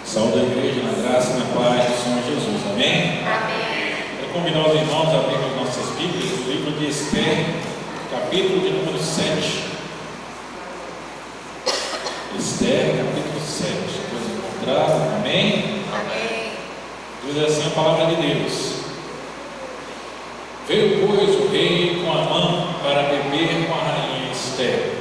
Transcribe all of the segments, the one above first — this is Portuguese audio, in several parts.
Saúde a igreja na graça e na paz do Senhor Jesus. Amém? Amém. Eu convido os irmãos a abrirem nossas Bíblias, o livro de Esther, capítulo de número 7. Esther, capítulo 7. Todos encontraram? Amém? Amém. Diz assim a palavra de Deus: Veio, pois, o rei com Amã para beber com a rainha Esther.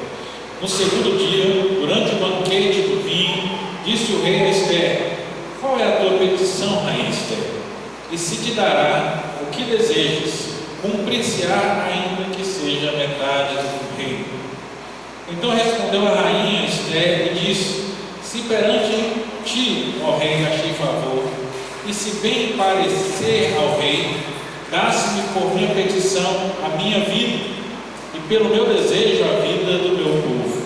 No segundo dia, durante o banquete do vinho, disse o rei a Esther: Qual é a tua petição, rainha Esther? E se te dará o que desejas, cumprir-se-á ainda que seja metade do reino. Então respondeu a rainha Esther e disse: Se perante ti, ó rei, achei favor, e se bem parecer ao rei, dá-se-me por minha petição a minha vida, e pelo meu desejo a vida do meu povo,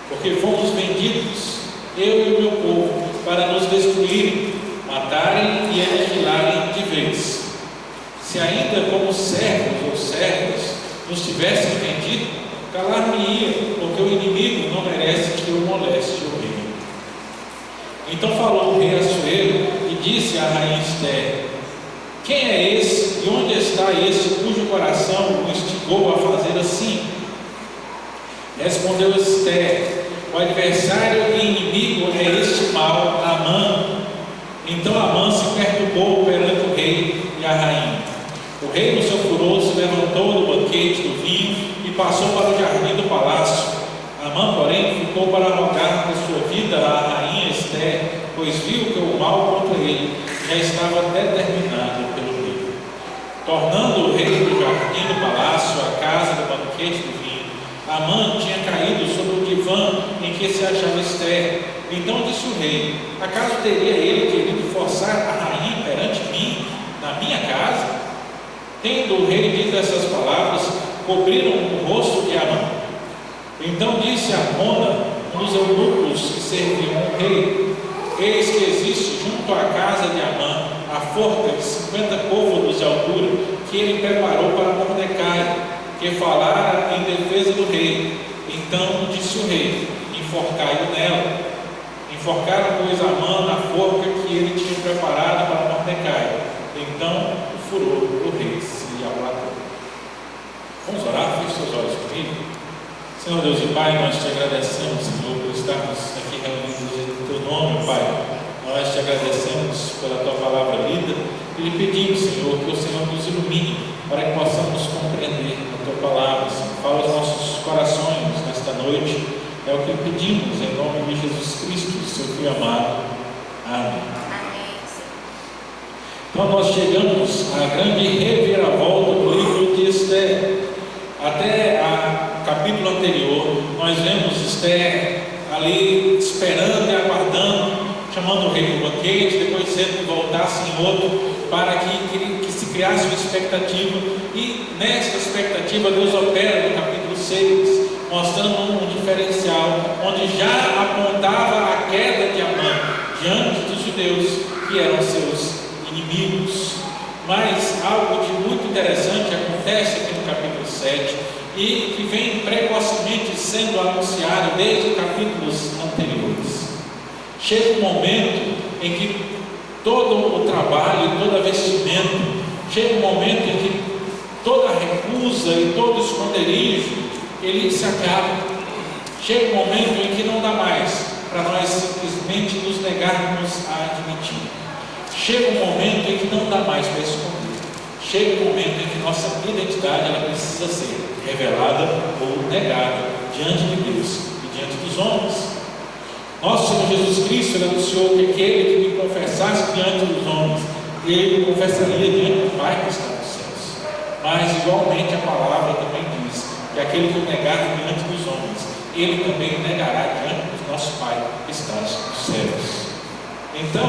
porque fomos vendidos, eu e o meu povo, para nos destruírem, matarem e aniquilarem de vez. Se ainda como servos ou servas nos tivessem vendido, calar-me-ia, porque o inimigo não merece que eu moleste o rei. Então falou o rei Assuero e disse à rainha Esther: Quem é esse e onde está esse cujo coração o instigou a fazer assim? Respondeu Esther: O adversário e inimigo é este mal, Amã. Então Amã se perturbou perante o rei e a rainha. O rei, no seu furor, se levantou do banquete do vinho e passou para o jardim do palácio. Amã, porém, ficou para rogar por sua vida à rainha Esther, pois viu que o mal contra ele já estava determinado pelo rei. Tornando o rei do jardim do palácio à casa do banquete do vinho, Amã tinha caído sobre o divã em que se achava Esther. Então disse o rei: Acaso teria ele querido forçar a rainha perante mim, na minha casa? Tendo o rei dito essas palavras, cobriram o rosto de Amã. Então disse a Mona, um dos eunucos que serviam o rei: Eis que existe junto à casa de Amã a forca de 50 côvados de altura que ele preparou para Mordecai, que falara em defesa do rei. Então disse o rei: Enforcai-o nela. Enforcaram, pois, Amã na forca que ele tinha preparado para Mordecai. Então o furor do rei se aplatou. Vamos orar? Feche seus olhos comigo. Senhor Deus e Pai, nós te agradecemos, Senhor, por estarmos aqui reunidos em teu nome, Pai. Nós te agradecemos pela tua palavra lida e lhe pedimos, Senhor, que o Senhor nos ilumine para que possamos compreender a tua palavra, Senhor. Fala aos nossos corações nesta noite. É o que pedimos em nome de Jesus Cristo, seu Filho amado. Amém. Então nós chegamos à grande reviravolta do livro de Esther. Até o capítulo anterior, nós vemos Esther ali esperando e aguardando, chamando o rei do banquete, depois dizendo que voltasse em outro, para que se criasse uma expectativa. E nessa expectativa Deus opera no capítulo 6, mostrando um diferencial, onde já apontava a queda de Amã diante dos judeus, que eram seus inimigos. Mas algo de muito interessante acontece aqui no capítulo 7 e que vem precocemente sendo anunciado desde capítulos anteriores. Chega um momento em que todo o trabalho, todo vestimento, chega um momento em que toda recusa e todo esconderijo ele se acaba. Chega um momento em que não dá mais para nós simplesmente nos negarmos a admitir. Chega um momento em que não dá mais para esconder. Chega um momento em que nossa identidade ela precisa ser revelada ou negada diante de Deus e diante dos homens. Nosso Senhor Jesus Cristo ele anunciou que aquele que me confessasse diante dos homens, ele me confessaria diante do Pai que está nos céus. Mas igualmente a palavra também diz que aquele que o negar diante dos homens, ele também o negará diante do nosso Pai que está nos céus. Então,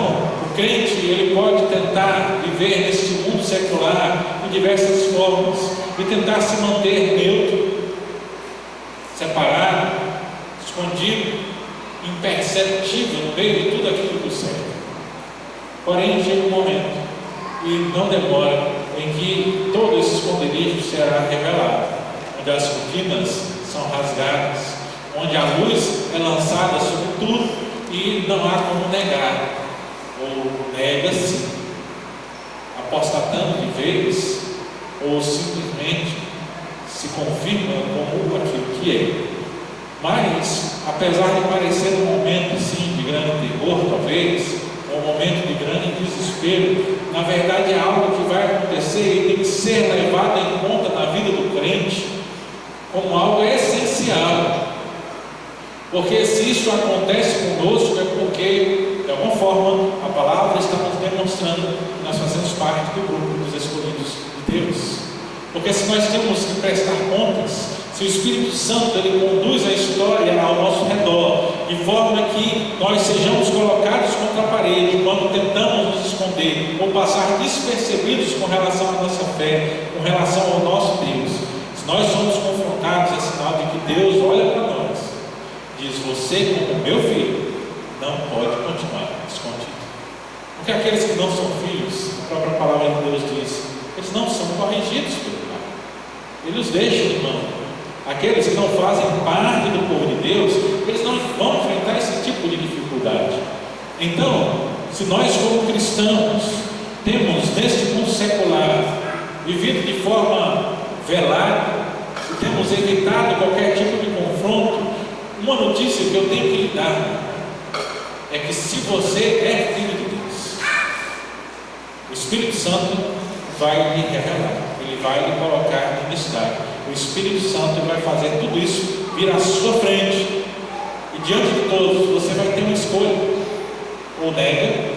o crente ele pode tentar viver neste mundo secular de diversas formas e tentar se manter neutro, separado, escondido, imperceptível no meio de tudo aquilo que o serve. Porém, chega um momento, e não demora, em que todo esse esconderijo será revelado, onde as cortinas são rasgadas, onde a luz é lançada sobre tudo e não há como negar ou nega-se, apostatando de vez, ou simplesmente se confirma como aquilo que é. Mas, apesar de parecer um momento sim de grande terror, talvez, ou um momento de grande desespero, na verdade é algo que vai acontecer e tem que ser levado em conta na vida do crente como algo essencial. Porque se isso acontece conosco é porque, de alguma forma, a palavra está nos demonstrando que nós fazemos parte do grupo dos escolhidos de Deus. Porque se nós temos que prestar contas, se o Espírito Santo ele conduz a história ao nosso redor, de forma que nós sejamos colocados contra a parede quando tentamos nos esconder ou passar despercebidos com relação à nossa fé, com relação ao nosso Deus, se nós somos confrontados, é sinal de que Deus olha para nós, diz: você, como meu filho, não pode continuar escondido. Porque aqueles que não são filhos, a própria palavra de Deus diz, eles não são corrigidos pelo Pai, Ele os deixa de mão. Aqueles que não fazem parte do povo de Deus, eles não vão enfrentar esse tipo de dificuldade. Então, se nós como cristãos temos neste mundo secular vivido de forma velada, se temos evitado qualquer tipo de confronto, uma notícia que eu tenho que lhe dar é que se você é filho de Deus, o Espírito Santo vai lhe revelar, ele vai lhe colocar em destaque. O Espírito Santo vai fazer tudo isso vir à sua frente, e diante de todos você vai ter uma escolha: ou nega,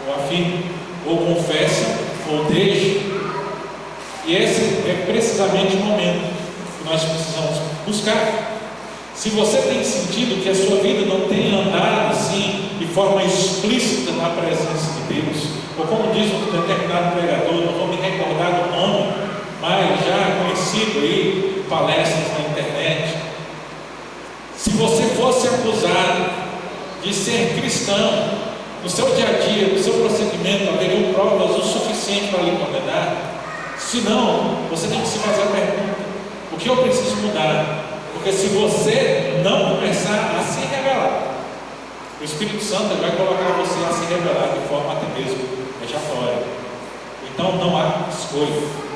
ou afirma, ou confessa, ou deixa. E esse é precisamente o momento que nós precisamos buscar. Se você tem sentido que a sua vida não tem andado assim, de forma explícita na presença de Deus, ou como diz um determinado pregador, não vou me recordar do nome, mas já conhecido aí em palestras na internet, se você fosse acusado de ser cristão, no seu dia a dia, no seu procedimento, haveriam provas o suficiente para lhe condenar? Se não, você tem que se fazer a pergunta: o que eu preciso mudar? Porque se você não começar a se revelar, o Espírito Santo vai colocar você a se revelar de forma até mesmo vejatória. Então não há escolha.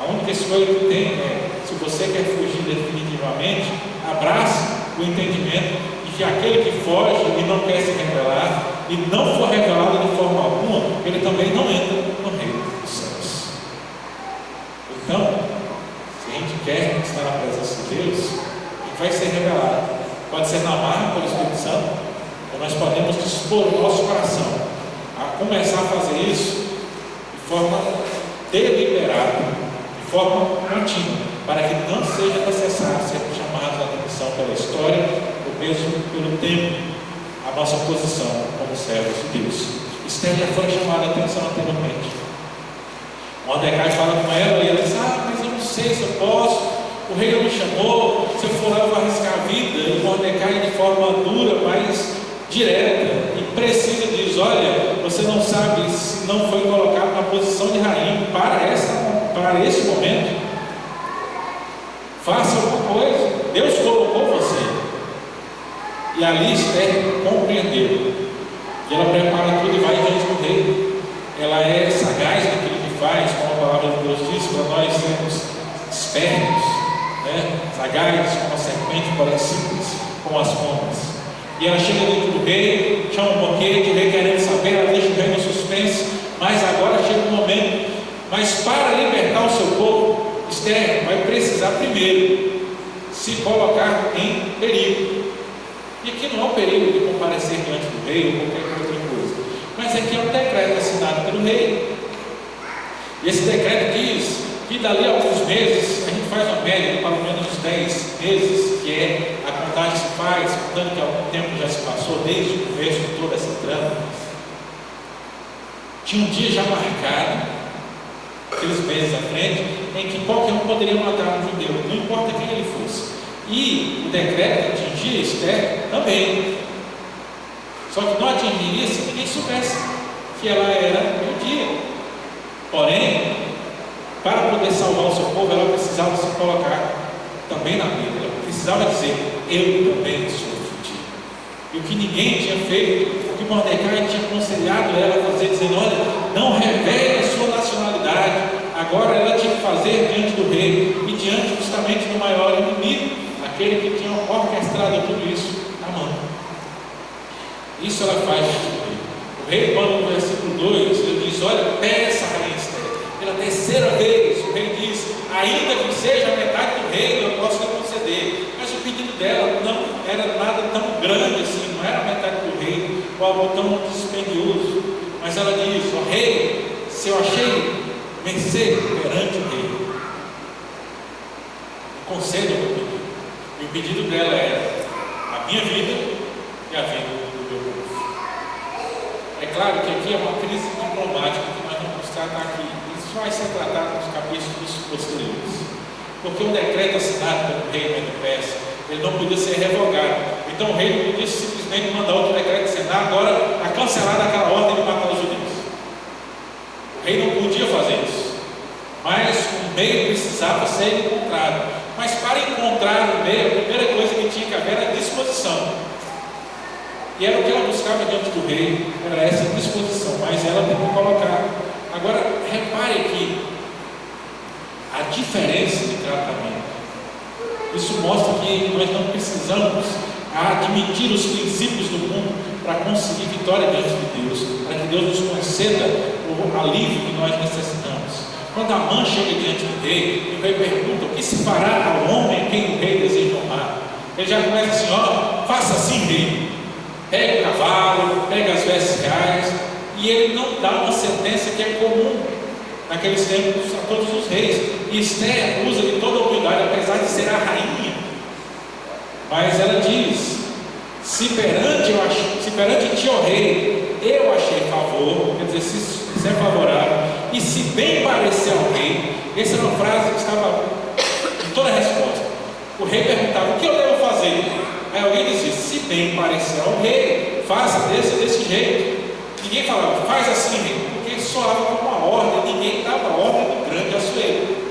A única escolha que tem é: se você quer fugir definitivamente, abrace o entendimento de que aquele que foge e não quer se revelar, e não for revelado de forma alguma, ele também não entra no reino dos céus. Então, se a gente quer estar na presença de Deus, ele vai ser revelado. Pode ser na marra pelo Espírito Santo, ou nós podemos dispor o nosso coração a começar a fazer isso de forma deliberada, de forma contínua, para que não seja necessário ser chamados a atenção pela história, ou mesmo pelo tempo, a nossa posição como servos de Deus. Esther já foi chamada a atenção anteriormente. Mordecai fala com ela e ela diz: mas eu não sei se eu posso, o rei não me chamou, se eu for lá eu vou arriscar a vida. E Mordecai, de forma dura, mas direta e precisa, diz: olha, você não sabe se não foi colocado na posição de rainha para esse momento, faça alguma coisa, Deus colocou você. E ali Esther compreendeu, e ela prepara tudo e vai diante do rei. Ela é sagaz naquilo que faz, como a palavra de Deus diz, para nós sermos espertos, sagazes como a serpente, porém simples como as pombas. E ela chega dentro do rei, chama um banquete, o rei querendo saber, ela deixa o rei no suspense, mas agora chega um momento. Mas para libertar o seu povo, Esther vai precisar primeiro se colocar em perigo. E aqui não é o perigo de comparecer diante do rei ou qualquer outra coisa, mas aqui é um decreto assinado pelo rei. E esse decreto diz que dali a alguns meses, a gente faz uma média de pelo menos 10 meses, que é a contagem se faz, contando que algum tempo já se passou desde o começo de toda essa trama. Tinha um dia já marcado, aqueles meses à frente, em que qualquer um poderia matar um judeu, não importa quem ele fosse. E o decreto atingia Esther também, só que não atingiria se ninguém soubesse que ela era judia. Porém, para poder salvar o seu povo, ela precisava se colocar também na Bíblia, ela precisava dizer: eu também sou judia. E o que ninguém tinha feito, o que Mordecai tinha dizendo: olha, não revele a sua nacionalidade. Agora ela tinha que fazer diante do rei e diante justamente do maior inimigo, aquele que tinha orquestrado tudo isso, Amã. Isso ela faz diante do rei. O rei, quando no versículo 2, ele diz: olha, peça a rainha Esther. Pela terceira vez, o rei diz: ainda que seja a metade do reino, eu posso lhe conceder. Mas o pedido dela não era nada tão grande assim, não era a metade do reino, ou algo tão dispendioso. Mas ela diz: ó rei, se eu achei vencer perante o rei, conceda o meu pedido. E o pedido dela era a minha vida e a vida do meu povo. É claro que aqui é uma crise diplomática que nós não vamos tratar aqui. Isso vai ser tratado nos capítulos posteriores. Porque o decreto assinado pelo rei Medo-Persa, ele não podia ser revogado. Então o rei não podia simplesmente mandar outro decreto dizendo: agora a cancelar daquela ordem de matar os judeus. O rei não podia fazer isso. Mas o meio precisava ser encontrado. Mas para encontrar o meio, a primeira coisa que tinha que haver era disposição. E era o que ela buscava diante do rei, era essa disposição. Mas ela tem que colocar. Agora, repare aqui a diferença de tratamento. Isso mostra que nós não precisamos admitir os princípios do mundo para conseguir vitória diante de Deus, para que Deus nos conceda o alívio que nós necessitamos. Quando Amã chega diante do rei, o rei pergunta: o que se fará ao homem quem o rei deseja honrar? Ele já começa assim: ó, faça assim, rei. Pega o cavalo, pega as vestes reais, e ele não dá uma sentença que é comum naqueles tempos a todos os reis. E Esther usa de toda a humildade, apesar de ser a rainha. Mas ela diz: se perante ti, ó rei, eu achei favor, quer dizer, se é favorável, e se bem parecer ao rei. Essa era uma frase que estava em toda a resposta. O rei perguntava: o que eu devo fazer? Aí alguém dizia: se bem parecer ao rei, faça desse jeito. Ninguém falava: faz assim, rei, porque soava como uma ordem. Ninguém dava ordem do grande Assuero.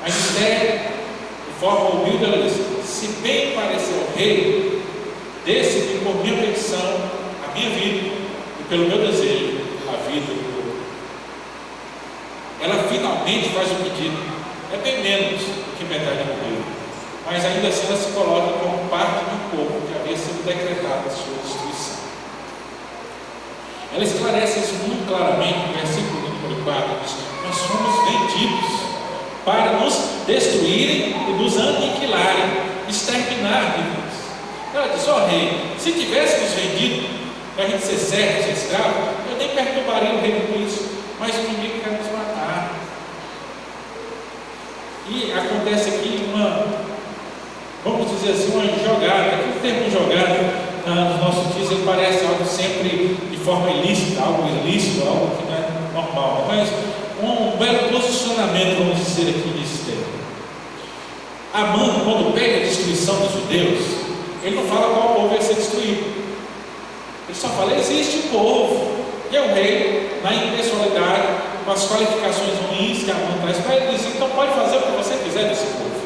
Mas Esther, de forma humilde, ela disse: se bem parecer ao rei, decidi por minha petição a minha vida, e pelo meu desejo a vida do povo. Ela finalmente faz o pedido. É bem menos do que metade do reino, mas ainda assim ela se coloca como parte do povo que havia sido decretada a sua destruição. Ela esclarece isso muito claramente no versículo número 4. Diz: nós fomos vendidos para nos destruírem e nos aniquilarem, exterminar de nós. Ela diz: ó rei, se tivéssemos vendido para a gente ser servo, ser escravo, eu nem perturbaria o rei com isso, mas o inimigo quer nos matar. E acontece aqui vamos dizer assim, uma jogada. Aqui o termo jogada nos nossos dias ele parece algo sempre de forma ilícita, algo ilícito, algo que não é normal, mas um belo posicionamento, vamos dizer aqui nesse termo. Amã, quando pega a destruição dos judeus, ele não fala qual povo ia ser destruído, ele só fala: existe um povo, e é o rei, na impessoalidade, com as qualificações ruins que Amã traz para ele, diz: então pode fazer o que você quiser desse povo.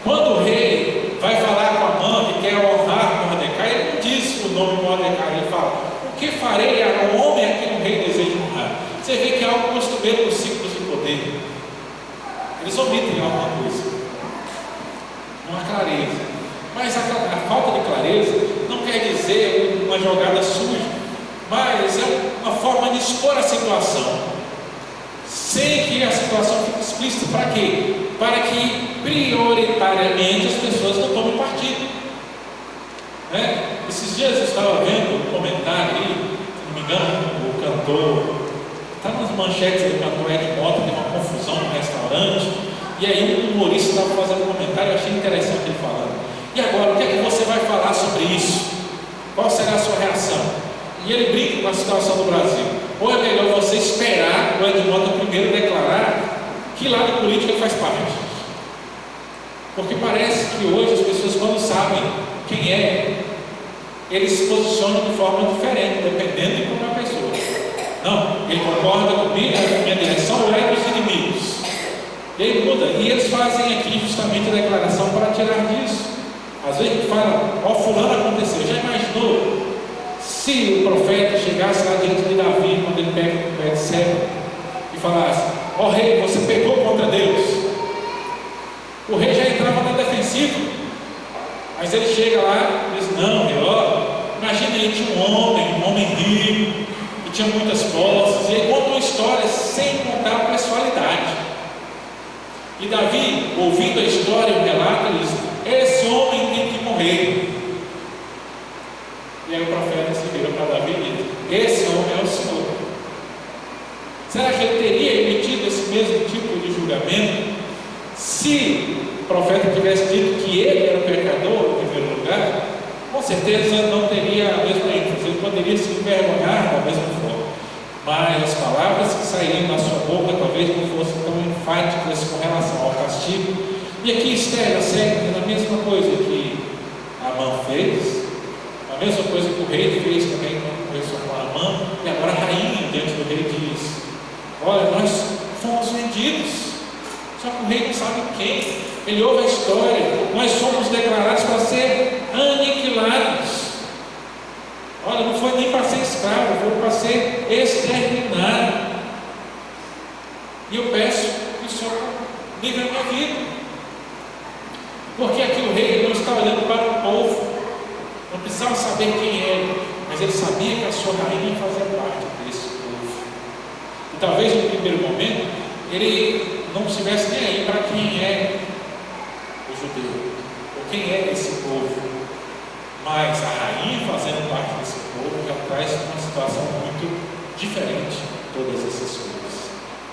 Quando o rei vai falar com Amã que quer honrar Mordecai, ele não diz o nome Mordecai, ele fala: o que farei ao homem a quem o rei deseja honrar? Você vê que é algo costumeiro nos ciclos de poder. Eles omitem alguma coisa, não há clareza. Mas a falta de clareza não quer dizer uma jogada suja, mas é uma forma de expor a situação, sem que a situação fique explícita. Para quê? Para que prioritariamente as pessoas não tomem partido. Esses dias eu estava vendo um comentário aí, se não me engano, o cantor, está nas manchetes do cantor Ed Mota, tem uma confusão no restaurante, e aí o humorista estava fazendo um comentário, eu achei interessante ele falando: e agora, o que é que você vai falar sobre isso? Qual será a sua reação? E ele brinca com a situação do Brasil. Ou é melhor você esperar o Ed Mota primeiro declarar que lado político ele faz parte? Porque parece que hoje as pessoas, quando sabem quem é, eles se posicionam de forma diferente, dependendo de como é a pessoa. Não, ele concorda comigo, é a minha direção, ou é dos inimigos. E aí muda, e eles fazem aqui justamente a declaração para tirar disso. Às vezes a gente fala: ó, fulano aconteceu. Já imaginou se não, imagina aí, tinha um homem rico, que tinha muitas posses, e ele contou histórias sem contar a pessoalidade. E Davi, ouvindo a história, o relato, ele diz: esse homem tem que morrer. E aí o profeta se virou para Davi e disse: esse homem é o Senhor. Será que ele teria emitido esse mesmo tipo de julgamento se o profeta tivesse dito que ele era o pecador em primeiro lugar? Com certeza não teria a mesma ênfase, ele poderia se envergonhar da mesma forma, mas as palavras que saíram da sua boca talvez não fossem tão enfáticas com relação ao castigo. E aqui Esther segue a mesma coisa que Amã fez, a mesma coisa que o rei fez também quando começou com Amã, e agora a rainha diante do rei diz: olha, nós fomos vendidos. Só que o rei não sabe quem. Ele ouve a história: nós somos declarados para ser aniquilados. Olha, não foi nem para ser escravo, foi para ser exterminado. E eu peço que o Senhor livre a minha vida. Porque aqui o rei não está olhando para o povo, não precisava saber quem era, mas ele sabia que a sua rainha fazia parte desse povo. E talvez no primeiro momento ele não estivesse nem aí para quem é o judeu, ou quem é esse povo. Mas a rainha fazendo parte desse povo já traz uma situação muito diferente de todas essas coisas.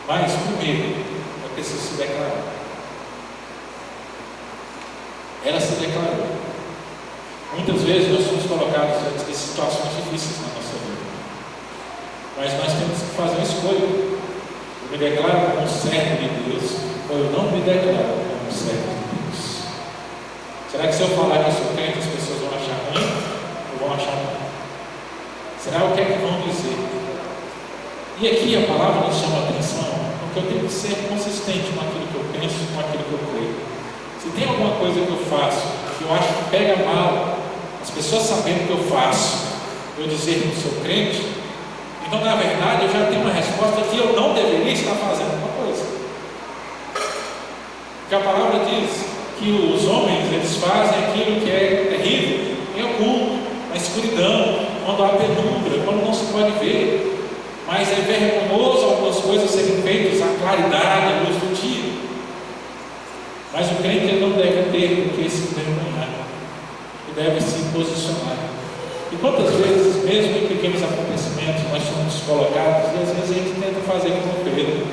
Mas primeiro, é preciso se declarar. Ela se declarou. Muitas vezes nós somos colocados diante de situações difíceis na nossa vida, mas nós temos que fazer uma escolha: eu me declaro como servo de Deus, ou eu não me declaro como servo de Deus. Será que se eu falar que eu sou crente, as pessoas vão achar ruim ou vão achar bom? Será o que é que vão dizer? E aqui a palavra nos chama a atenção, porque eu tenho que ser consistente com aquilo que eu penso, com aquilo que eu creio. Se tem alguma coisa que eu faço que eu acho que pega mal, as pessoas sabendo que eu faço, eu dizer que sou crente, então na verdade eu já tenho uma resposta que eu não deveria estar fazendo uma coisa. Porque a palavra diz que os homens, eles fazem aquilo que é terrível, em oculto, na escuridão, quando há penumbra, quando não se pode ver. Mas é vergonhoso algumas coisas serem feitas à claridade, à luz do dia. Mas o crente ele não deve ter do que se envergonhar, ele deve se posicionar. E quantas vezes, mesmo em pequenos acontecimentos, nós somos colocados, e às vezes a gente tenta fazer como Pedro.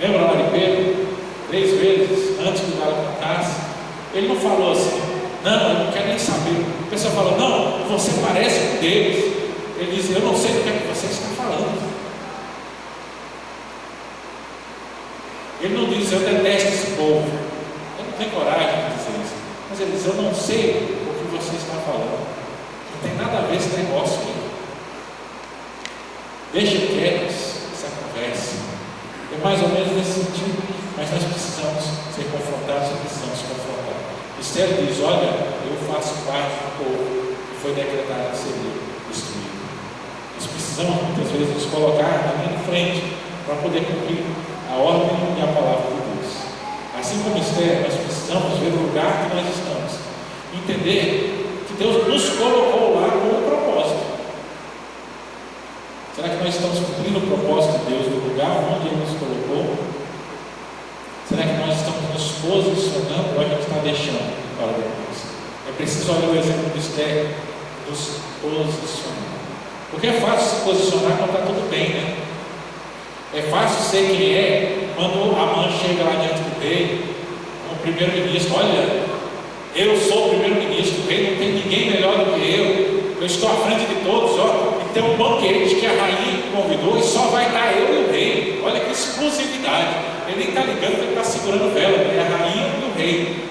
Lembra lá de Pedro? 3 vezes antes que o galo cantasse, ele não falou assim: não, eu não quero nem saber. A pessoa falou: não, você parece com Deus. Ele diz: eu não sei do que é que você está falando. Ele não diz: eu detesto esse povo. Eu não tenho coragem de dizer isso. Mas ele diz: eu não sei o que você está falando. Não tem nada a ver esse negócio aí. Deixa quietos essa conversa. É mais ou menos nesse sentido. Mas nós precisamos ser confrontados e precisamos confrontar. Esther diz: olha, eu faço parte do povo que foi decretado a ser destruído. Nós precisamos muitas vezes nos colocar na linha de frente para poder cumprir a ordem e a palavra de Deus. Assim como Esther, nós precisamos ver o lugar que nós estamos, entender que Deus nos colocou lá com um propósito. Será que nós estamos cumprindo o propósito de Deus no lugar onde Ele nos colocou? Será que nós estamos nos posicionando ou a gente está deixando para depois? É preciso olhar o exemplo de Esther, nos posicionar. Porque é fácil se posicionar quando está tudo bem, né? É fácil ser quem é quando Amã chega lá diante do rei, como primeiro-ministro: olha, eu sou o primeiro-ministro, o rei não tem ninguém melhor do que eu estou à frente de todos, ó, e tem um banquete que a rainha convidou e só vai estar eu e o rei. Olha que exclusividade. Ele nem está ligando que ele está segurando vela, é a rainha e o rei.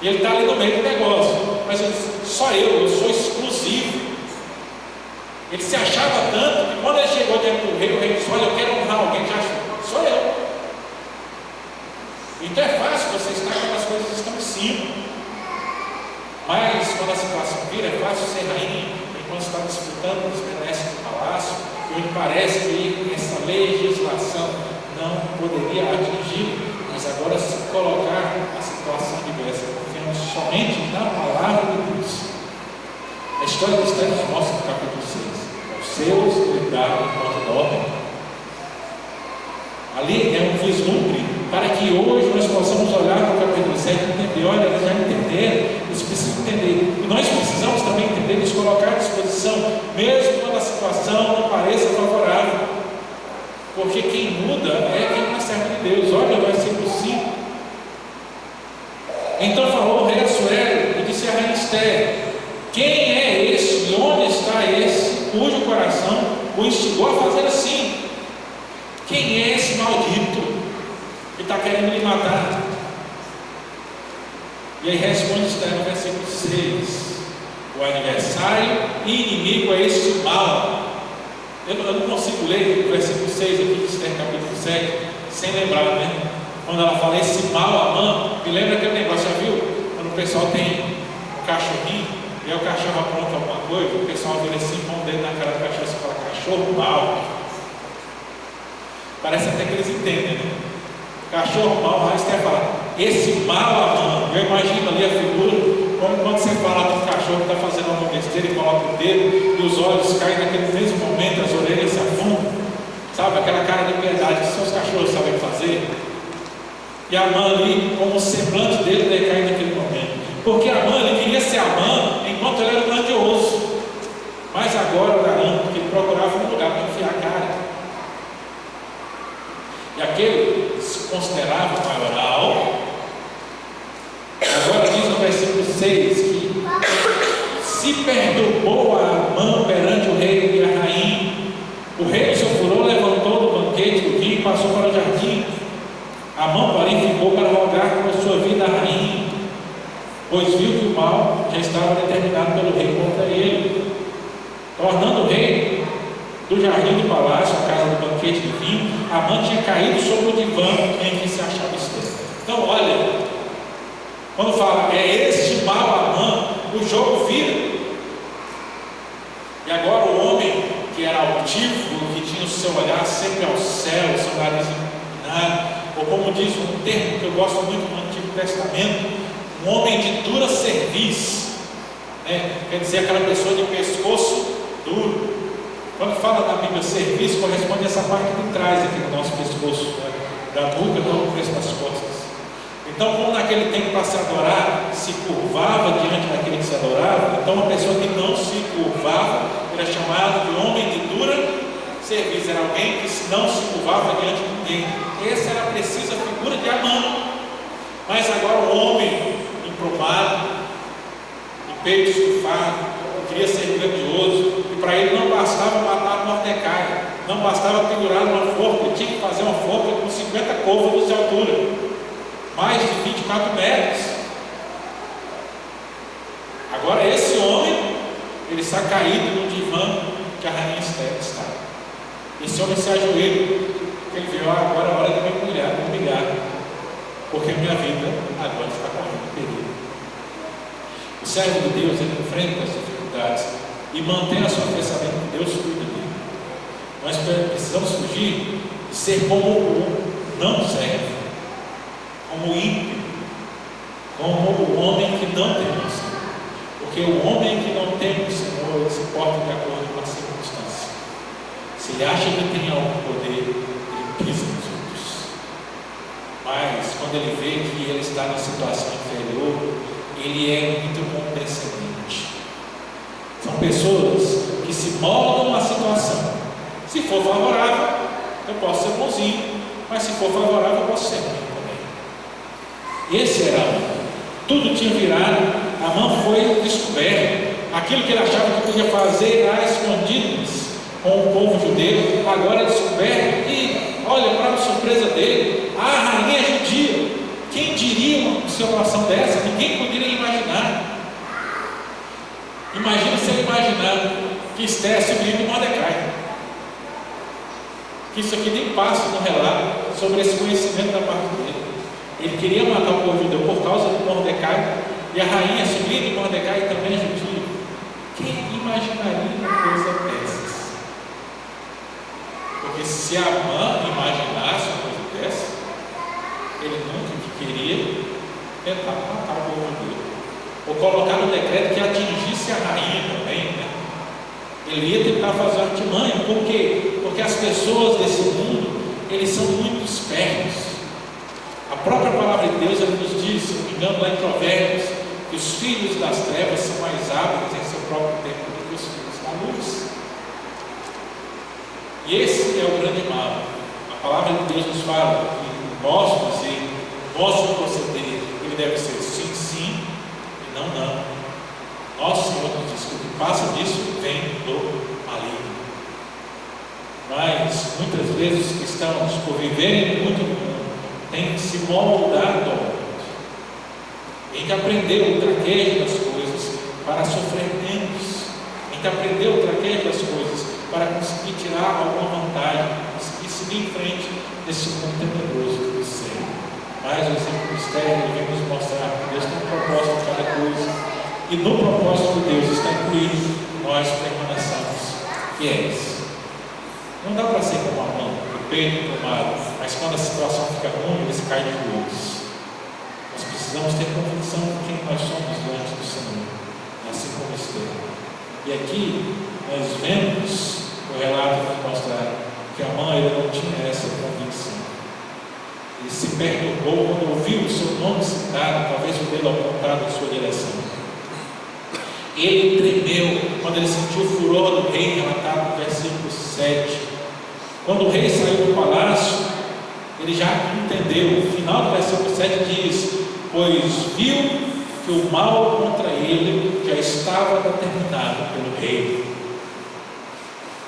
E ele está ali no meio do negócio. Mas ele diz: só eu sou exclusivo. Ele se achava tanto que quando ele chegou diante do rei, o rei disse: olha, eu quero honrar alguém que acha, sou eu. Então é fácil você estar quando as coisas estão em cima. Mas quando a situação vira, é fácil ser rainha, enquanto está desfrutando dos benesses do palácio, e onde parece que essa legislação não poderia atingir, mas agora se colocar na situação diversa, confiando somente na palavra de Deus. história de Esther nos mostra no capítulo 6. Os seus gritaram enquanto dormem. Ali é um vislumbre para que hoje nós possamos olhar para o capítulo 7 e entender. Olha, eles já entenderam, eles precisam entender. E nós precisamos também entender, nos colocar à disposição, mesmo quando a situação não pareça favorável. Porque quem muda é quem não é servo de Deus. Olha o versículo 5. Então falou o rei Assuero e disse a rainha Esther: quem é esse e onde está esse cujo coração o instigou a fazer assim? Quem é esse maldito que está querendo lhe matar? E aí responde Esther no versículo 6: o adversário e inimigo é este mal. Eu não consigo ler o versículo 6 aqui de Esther capítulo 7 sem lembrar, né? Quando ela fala esse mal Amã, me lembra aquele negócio, já viu? Quando o pessoal tem um cachorrinho e aí o cachorro apronta alguma coisa, o pessoal vira assim, põe um dedo na cara do cachorro e fala: cachorro mal. Parece até que eles entendem, né? Cachorro mal, a Esther fala: esse mal Amã. Eu imagino ali a figura, como quando você fala que o cachorro está fazendo uma besteira e coloca o dedo e os olhos caem naquele mesmo momento, as orelhas se afundam, sabe? Aquela cara de piedade que só os cachorros sabem fazer. E Amã ali, como o semblante dele decai naquele momento. Porque Amã, ele queria ser Amã enquanto ele era grandioso. Mas agora eu garanto que ele procurava um lugar para enfiar a cara. E aquele que se considerava maioral, agora diz no versículo 6 que se perturbou a Amã perante o rei e a rainha. O rei se furou, levantou do banquete do vinho e passou para o jardim. Amã, porém, ficou para rogar por sua vida a rainha, pois viu que o mal já estava determinado pelo rei contra ele. Tornando o rei do jardim do palácio, a casa do banquete do vinho, Amã tinha caído sobre o divã em que se achava Esther. Então, olha, quando fala é este mal Amã, o jogo vira. E agora o homem que era altivo, que tinha o seu olhar sempre ao céu, seu nariz inclinado, ou como diz um termo que eu gosto muito no Antigo Testamento, um homem de dura cerviz, né? Quer dizer, aquela pessoa de pescoço duro. Quando fala na Bíblia cerviz, corresponde a essa parte de trás aqui do nosso pescoço, né? Da nuca, não o preço das costas. Então, como naquele tempo para se adorar, se curvava diante daquele que se adorava, então uma pessoa que não se curvava era chamada de homem de dura cerviz, era alguém que não se curvava diante de ninguém. Essa era a precisa figura de Amã. Mas agora o homem emplumado, de peito estufado, queria ser grandioso, e para ele não bastava matar Mordecai, não bastava pendurar uma forca, ele tinha que fazer uma forca com 50 côvados de altura, mais de 24 metros. Agora esse homem, ele está caído no divã que a rainha Esther estava. Esse homem se ajoelha, ele viu: agora é hora de me humilhar, porque a minha vida agora está correndo perigo. O servo de Deus, ele enfrenta as dificuldades e mantém a sua fé sabendo que Deus cuida dele. Nós precisamos fugir de ser como o não serve, como o ímpio, como o homem que não tem o Senhor. Porque o homem que não tem o Senhor, ele se porta de acordo com a circunstância. Se ele acha que tem algum poder, ele pisa nos outros. Mas quando ele vê que ele está na situação inferior, ele é muito condescendente. São pessoas que se moldam à situação. Se for favorável, eu posso ser bonzinho, mas se for favorável, eu posso ser ruim também. Esse era Amã. Tudo tinha virado. Amã foi descoberto. Aquilo que ele achava que podia fazer às escondidas com o povo judeu, agora é descoberto. E olha, para a surpresa dele, a rainha judia. Quem diria uma situação dessa? Ninguém poderia imaginar. Imagina se ele imaginar que Esther é sobrinha de Mordecai. Que isso aqui nem passa no relato sobre esse conhecimento da parte dele. Ele queria matar o povo judeu por causa de Mordecai, e a rainha sobrinha de Mordecai também é judia. Quem imaginaria uma coisa dessas? Porque se Amã imaginasse uma coisa dessa, ele nunca queria tentar matar o povo judeu, ou colocar no decreto que atingisse a rainha também, Ele ia tentar fazer uma artimanha. Por quê? Porque as pessoas desse mundo, eles são muito espertos. A própria palavra de Deus, ela nos diz, se não me engano, lá em Provérbios, que os filhos das trevas são mais hábeis em seu próprio tempo do que os filhos da luz. E esse é o grande mal. A palavra de Deus nos fala que o nosso proceder, ele deve ser sim, sim, e não, não. Nosso Senhor nos diz que o que passa disso vem do maligno. Mas, muitas vezes, os cristãos, por viverem muito no mundo, têm se moldado ao mundo. Tem que aprender o traquejo das coisas para sofrer menos. Tem que aprender o traquejo das coisas para conseguir tirar alguma vantagem, conseguir seguir em frente desse mundo tenebroso que nos segue. Mas o exemplo mistério vem nos mostrar que Deus tem um propósito em cada coisa. E no propósito de Deus está incluído nós permaneçamos fiéis. Não dá para ser como a mão, o peito tomado, mas quando a situação fica ruim, eles caem de joelhos. Nós precisamos ter convicção de quem nós somos diante do Senhor, assim como Esther. E aqui nós vemos o relato que mostrar que a mãe não tinha essa convicção. Ele se perturbou quando ouviu o seu nome citado, talvez o dedo apontado em sua direção. Ele tremeu quando ele sentiu o furor do rei, relatado no versículo 7. Quando o rei saiu do palácio, ele já entendeu. O final do versículo 7 diz: pois viu que o mal contra ele já estava determinado pelo rei.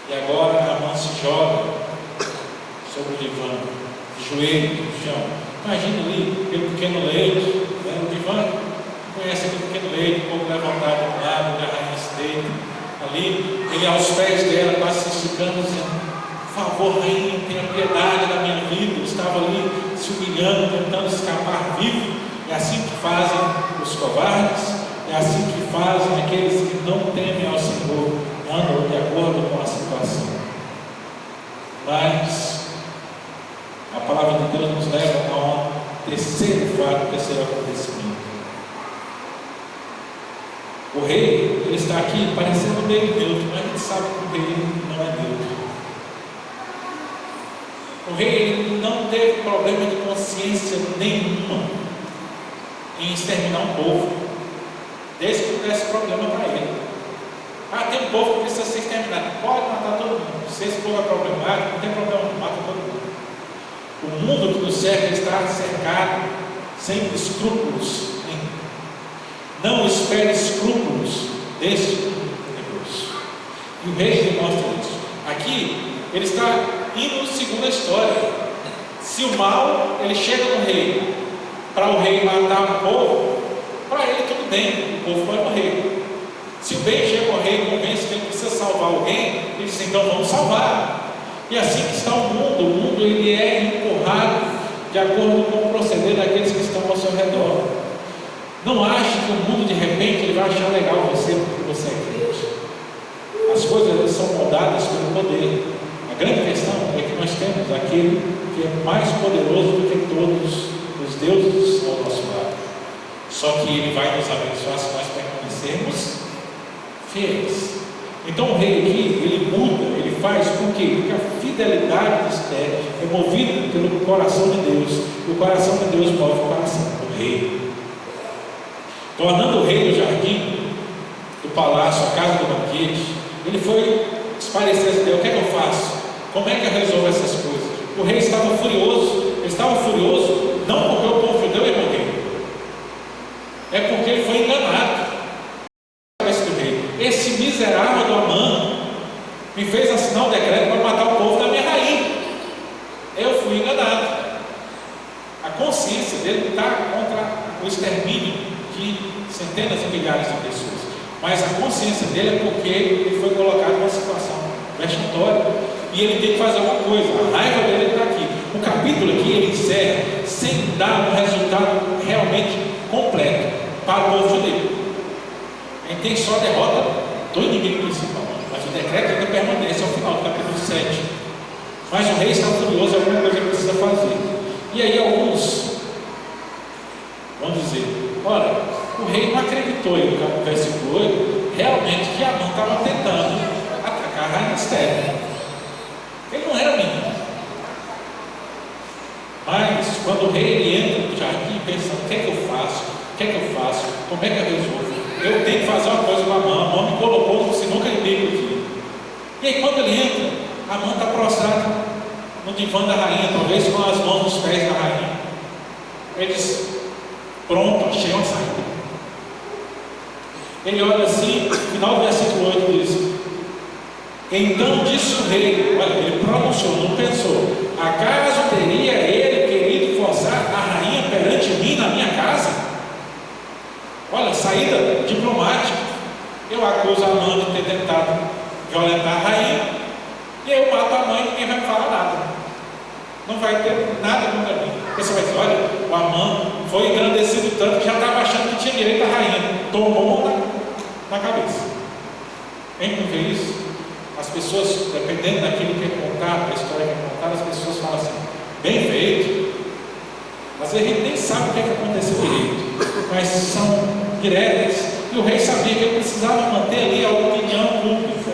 E agora a mão se joga sobre o divã, de joelho no chão. Imagina ali, aquele pequeno leito, né? O divã conhece aquele pequeno leito, um pouco levantado de um lado, onde a rainha se deita. Ali, ele aos pés dela, quase se esticando, dizendo: por favor, rainha, tenha piedade da minha vida. Eu estava ali se humilhando, tentando escapar vivo. É assim que fazem os covardes, é assim que fazem aqueles que não temem ao Senhor, andam de acordo com a situação. Mas a palavra de Deus nos leva a um terceiro fato, terceiro acontecimento. O rei, ele está aqui parecendo meio neutro, mas a gente sabe que o rei não é neutro. O rei, ele não teve problema de consciência nenhuma em exterminar um povo, desde que não desse problema para ele. Tem um povo que precisa ser exterminado, pode matar todo mundo. Se esse povo é problemático, não tem problema, mata todo mundo. O mundo que nos cerca está cercado, sem escrúpulos nenhum. Não espere escrúpulos deste negócio. E o rei demonstra isso. Aqui, ele está indo segundo a história. Se o mal, ele chega no rei, para o rei matar o povo, para ele tudo bem, o povo vai morrer. Se o bem chega ao rei e convence que ele precisa salvar alguém, ele diz: então vamos salvar. E assim que está o mundo ele é empurrado de acordo com o proceder daqueles que estão ao seu redor. Não ache que o mundo de repente ele vai achar legal você porque você é crente. As coisas elas são moldadas pelo poder. A grande questão é que nós temos aquele que é mais poderoso do que todos os deuses ao nosso lado. Só que ele vai nos abençoar se nós permanecermos fiéis. Então o rei aqui, ele muda, ele faz por quê? Porque a fidelidade de Esther é movida pelo coração de Deus. E o coração de Deus move o coração do rei. Tornando o rei no jardim do palácio, a casa do banquete, ele foi esparecer as ideias: o que é que eu faço? Como é que eu resolvo essas coisas? O rei estava furioso. Ele estava furioso não porque o povo judeu ia morrer, é porque ele foi enganado. Esse miserável do Amã me fez assinar um decreto para matar o povo da minha rainha. Eu fui enganado. A consciência dele está contra o extermínio de centenas e milhares de pessoas, mas a consciência dele é porque ele foi colocado numa situação vexatória e ele tem que fazer alguma coisa. A raiva dele está aqui. O capítulo aqui ele encerra sem dar um resultado realmente completo para o povo judeu. A gente tem só a derrota do inimigo principal, mas o decreto ainda permanece ao final do capítulo 7. Mas o rei está furioso, alguma coisa que precisa fazer. E aí alguns vão dizer: olha, o rei não acreditou, no versículo 8, realmente que Amã estava tentando Esther. Ele não era menino. Mas quando o rei ele entra no jardim pensando, o que é que eu faço? O que é que eu faço? Como é que eu resolvo? Eu tenho que fazer uma coisa com a Amã me colocou, senão que ele briga aqui. E aí quando ele entra, a Amã está prostrada no divã da rainha, talvez com as mãos nos pés da rainha. Ele diz, pronto, achei uma saída. Ele olha assim, no final do versículo 8 diz, então disse o rei, olha, ele pronunciou, não pensou, acaso teria ele querido forçar a rainha perante mim na minha casa? Olha, saída diplomática. Eu acuso a Amã de ter tentado violentar a rainha, e eu mato a mãe e ninguém vai me falar nada. Não vai ter nada contra mim. Você vai dizer, olha, o Amã foi engrandecido tanto que já estava achando que tinha direito à rainha. Tomou na cabeça. A gente não vê isso? As pessoas, dependendo daquilo que é contado, da história que é contada, as pessoas falam assim, bem feito. Às vezes a gente nem sabe o que aconteceu direito, mas são diretas. E o rei sabia que ele precisava manter ali a opinião pública.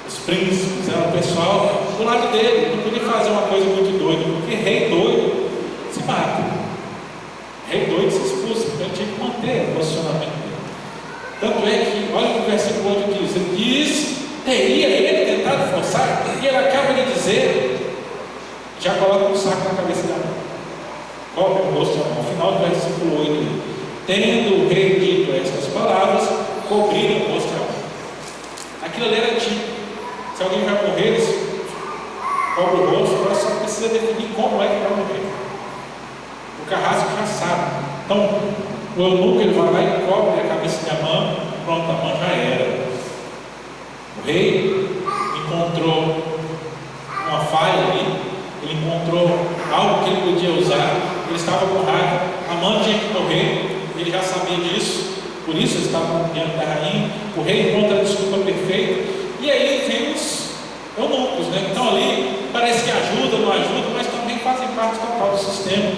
Os príncipes, o pessoal do lado dele, não podia fazer uma coisa muito doida, porque rei doido se mata. Rei doido se expulsa, então ele tinha que manter o posicionamento dele. Tanto é que, olha o que o versículo 8 diz, ele diz, teria ele tentado forçar, e ele acaba de dizer, já coloca um saco na cabeça da mão. Cobre o rosto da mão. No final do versículo 8, tendo o rei dito estas palavras, cobriram o rosto da mão. Aquilo ali era tipo, se alguém vai morrer, eles cobrem o rosto, agora só precisa definir como é que vai morrer. O carrasco já sabe. Então, o eunuco ele vai lá e cobre a cabeça de Amã, pronto, a mão já era. O rei encontrou uma falha ali, ele encontrou algo que ele podia usar, ele estava com raiva, Amã tinha que morrer, ele já sabia disso, por isso ele estava diante da rainha. O rei encontra a desculpa perfeita, e aí vem os eunucos, né? Então ali parece que ajuda, não ajuda, mas também fazem parte total do sistema.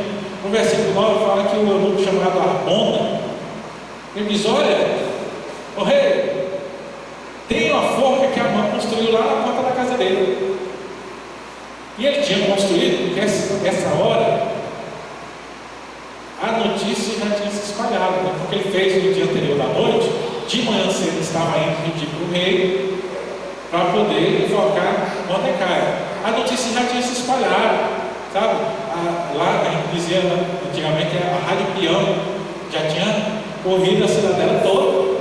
No versículo 9 fala que o eunuco chamado Arbona, ele diz, olha, o rei, tem uma forca que Amã construiu lá na porta da casa dele. E ele tinha construído, porque essa hora a notícia já tinha se espalhado, né? Porque ele fez no dia anterior da noite, de manhã cedo estava indo pedir para o rei para poder enforcar Mordecai. A notícia já tinha se espalhado, sabe? Lá a gente dizia antigamente a rádio peão já tinha corrido a cidadela toda.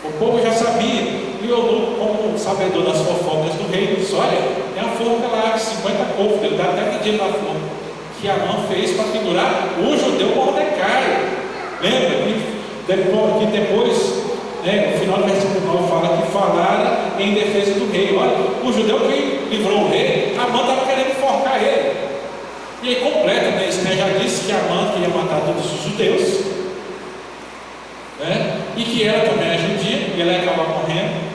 O povo já sabia. E o eunuco, como sabedor das fofocas do rei, disse, olha, tem uma forca lá de 50 cofres, ele está até pedindo a forca, que Amã fez para pendurar o judeu Mordecai. Lembra que depois, no final do versículo 9, fala que falaram em defesa do rei. Olha, o judeu que livrou o rei, Amã estava querendo enforcar ele. E aí completa, né? Esther já disse que Amã queria matar todos os judeus, né? E que ela também é judia, e ela ia acabar morrendo.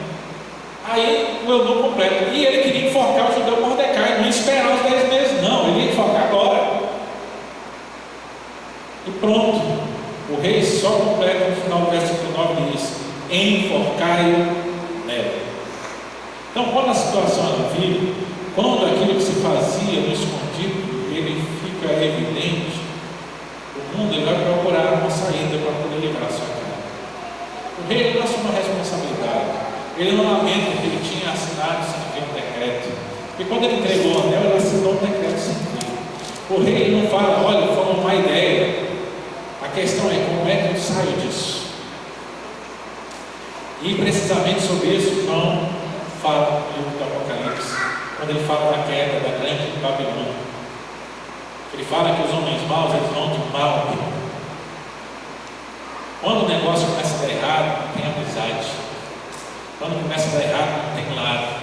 Aí o eunuco completa, e ele queria enforcar o judeu Mordecai, não ia esperar os 10 meses, não, ele ia enforcar agora. E pronto, o rei só completa no final do versículo 9 diz, enforcai-o nela. Então, quando a situação era viva, quando aquilo que se fazia no escondido, ele fica evidente, o mundo ele vai procurar uma saída para poder livrar a sua cara. O rei não assume a responsabilidade. Ele não lamenta que ele tinha assinado sem ver um decreto. E quando ele entregou o anel, ele assinou um decreto sem ver. O rei não fala, olha, foi uma má ideia. A questão é como é que eu saio disso. E precisamente sobre isso, João fala no livro do Apocalipse, quando ele fala da queda da grande Babilônia. Ele fala que os homens maus, eles vão de mal a pior. Quando o negócio começa a dar errado, não tem amizade. Quando começa a dar errado, não tem lar.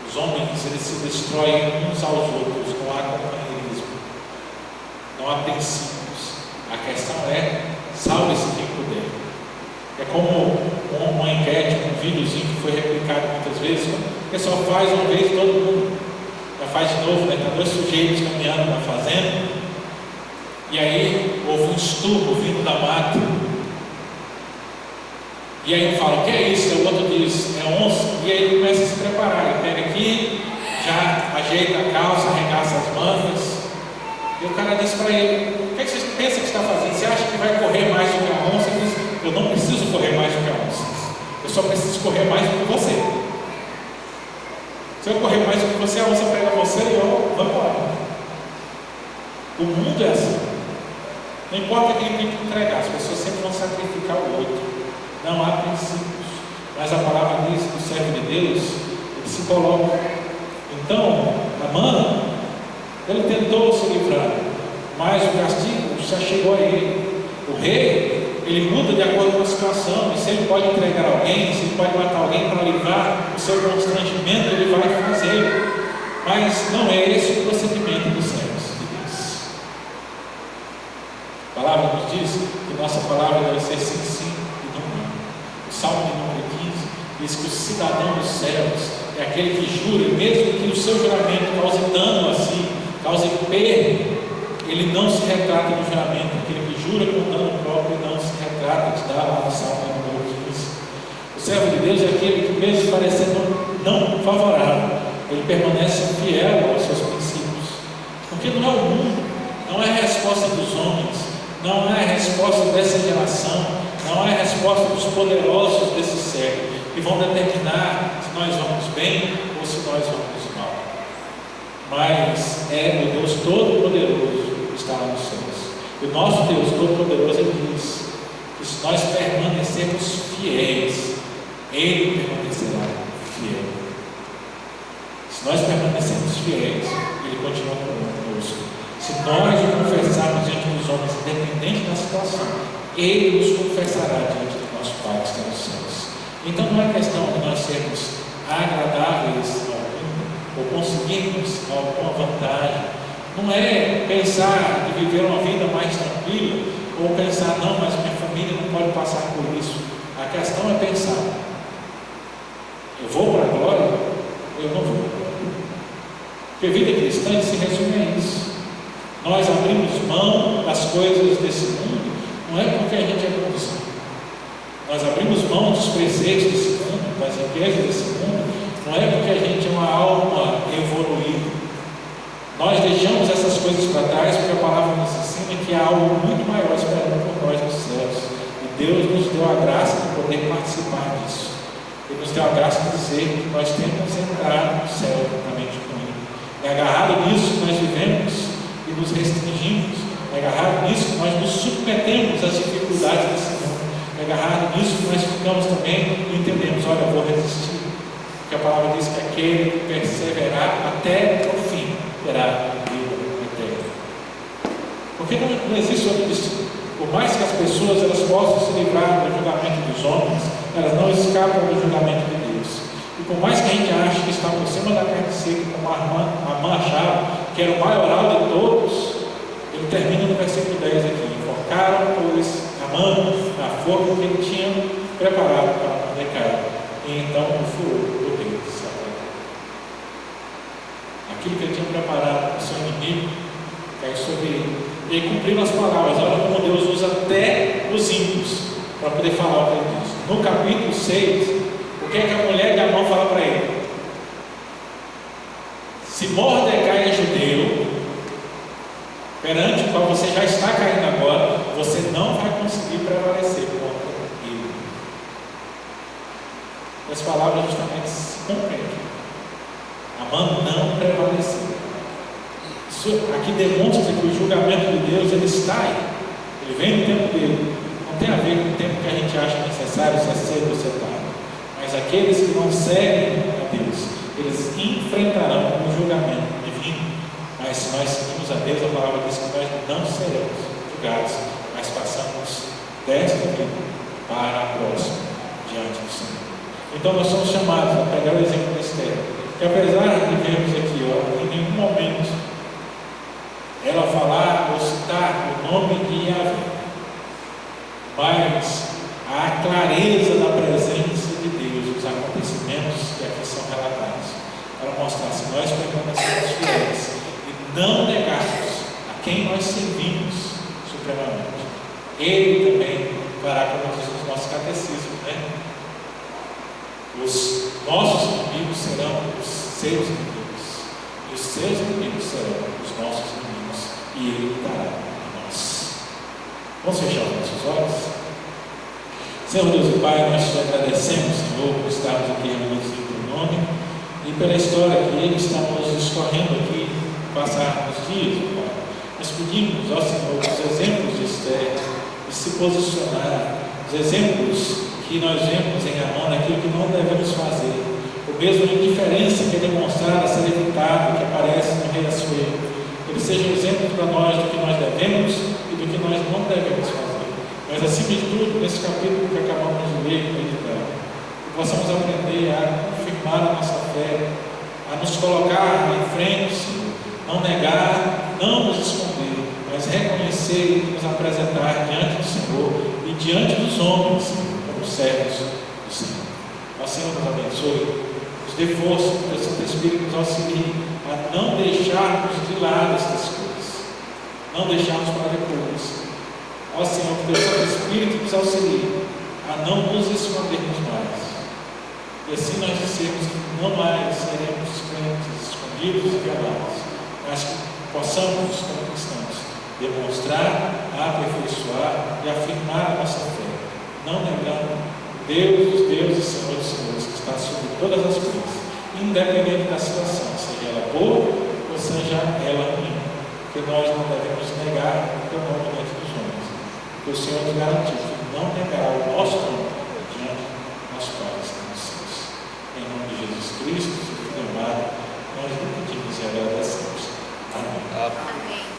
Os homens, eles se destroem uns aos outros, não há companheirismo, não há princípios. A questão é, salve-se quem puder. É como uma enquete, um videozinho que foi replicado muitas vezes. O pessoal faz uma vez, todo mundo já faz de novo, né? Tá 2 sujeitos caminhando na fazenda, e aí houve um estupro vindo da mata. E aí fala, o que é isso? O outro diz, é onça. E aí ele começa a se preparar. Ele pega só preciso correr mais do que você. Se eu correr mais do que você, a onça pega você e eu vou embora. O mundo é assim. Não importa quem tem que entregar, as pessoas sempre vão sacrificar o outro. Não há princípios. Mas a palavra diz que o servo de Deus, ele se coloca. Então, Amã, ele tentou se livrar, mas o castigo já chegou a ele. O rei, ele muda de acordo com a situação, e se ele pode entregar alguém, se ele pode matar alguém para livrar o seu constrangimento, ele vai fazer. Mas não é esse o procedimento dos servos de Deus. A palavra nos diz que nossa palavra deve ser sim, sim e não não. O Salmo de número 15 diz que o cidadão dos céus é aquele que jura, mesmo que o seu juramento cause dano a si, cause perda, ele não se retrata no juramento. Aquele que jura com dano próprio não se retrata, está lá no Salmo número 15. O servo de Deus é aquele que, mesmo parecendo não favorável, ele permanece fiel aos seus princípios, porque não é o mundo, não é a resposta dos homens, não é a resposta dessa geração, não é a resposta dos poderosos desse século que vão determinar se nós vamos bem ou se nós vamos mal. Mas é o Deus Todo-Poderoso que está lá nos céus. E o nosso Deus Todo-Poderoso, ele diz que se nós permanecermos fiéis, Ele permanecerá fiel. Se nós permanecermos fiéis, Ele continua conosco. Se nós o confessarmos diante dos homens, independente da situação, Ele nos confessará diante do nosso Pai que está nos céus. Então não é questão de nós sermos agradáveis ao mundo, ou conseguirmos alguma vantagem. Não é pensar de viver uma vida mais tranquila, ou pensar, não, mas minha família não pode passar por isso. A questão é pensar, eu vou para a glória ou eu não vou? Porque vida cristã se resume a isso. Nós abrimos mão das coisas desse mundo, não é porque a gente é bonzinho. Nós abrimos mão dos preceitos desse mundo, das riquezas desse mundo, não é porque a gente é uma alma evoluída. Nós deixamos essas coisas para trás porque a palavra nos ensina que há algo muito maior esperando por nós nos céus. E Deus nos deu a graça de poder participar disso. Ele nos deu a graça de dizer que nós temos que entrar no céu juntamente com Ele. É agarrado nisso que nós vivemos e nos restringimos. É agarrado nisso que nós nos submetemos às dificuldades desse mundo. É agarrado nisso que nós ficamos também e entendemos, olha, eu vou resistir. Porque a palavra diz que aquele que perseverar até o fim terá vida eterna. Porque não existe outro destino. Por mais que as pessoas elas possam se livrar do julgamento dos homens, elas não escapam do julgamento de Deus. E por mais que a gente ache que está por cima da carne seca, como Amã achava, que era o maioral de todos, ele termina no versículo 10 aqui: enforcaram, pois, Amã na forma que ele tinha preparado para Mordecai, e então o furor do rei se apagou. Aquilo que ele tinha preparado para o seu inimigo caiu sobre ele. E aí cumpriram as palavras. Olha como Deus usa até os ímpios para poder falar o que ele diz. No capítulo 6, o que é que a mulher de Amã fala para ele? Se Mordecai é judeu, perante o qual você já está caindo agora, você não vai conseguir prevalecer contra ele. As palavras justamente se cumprem. Amã não prevaleceu. Isso aqui demonstra que o julgamento de Deus ele está aí. Ele vem no tempo dele. Não tem a ver com o tempo que a gente acha necessário, se é cedo ou se é tarde. Mas aqueles que não seguem a Deus, eles enfrentarão o julgamento divino. Mas se nós seguimos a Deus, a palavra diz que nós não seremos julgados, mas passamos desta vida para a próxima, diante do Senhor. Então nós somos chamados a pegar o exemplo da Esther, que apesar de vermos aqui, em nenhum momento ela falar ou citar o nome de Yahvé, mas a clareza da presença de Deus, os acontecimentos que aqui são relatados, para mostrar se nós permanecemos fiéis e não negarmos a quem nós servimos supremamente, Ele também fará, como diz no nosso catecismo, os nossos inimigos serão os seus inimigos, e os seus inimigos serão os nossos inimigos, e Ele dará a nós. Vamos fechar os nossos olhos? Senhor Deus e Pai, nós te agradecemos, Senhor, por estarmos aqui reunidos em teu nome e pela história que estamos escorrendo aqui, passar os dias, Pai. Nós pedimos ao Senhor os exemplos de Esther, de se posicionar, os exemplos que nós vemos em Amã, naquilo que não devemos fazer, ou mesmo a indiferença que é demonstrada, ser evitado, que aparece no rei Assuero. Ele seja um exemplo para nós do que nós devemos e do que nós não devemos fazer. Mas, acima de tudo, nesse capítulo que acabamos de ler e meditar, que possamos aprender a confirmar a nossa fé, a nos colocar em frente, Senhor, não negar, não nos esconder, mas reconhecer e nos apresentar diante do Senhor e diante dos homens, Senhor, como servos do Senhor. Ó Senhor, nos abençoe, nos dê força, que o teu Santo Espírito nos auxilie a não deixarmos de lado estas coisas, não deixarmos para depois. Ó Senhor, que o teu Santo Espírito nos auxilie a não nos escondermos mais. E assim nós dissemos que não mais seremos crentes escondidos e velados, mas que possamos, como cristãos, demonstrar, aperfeiçoar e afirmar a nossa fé, não negando Deus dos deuses e Senhor dos senhores, que está sobre todas as coisas, independente da situação, seja ela boa ou seja ela ruim, porque nós não devemos negar o teu nome diante dos homens, porque o Senhor nos garantiu que não negará o nosso nome diante do nosso Pai que está nos céus. Em nome de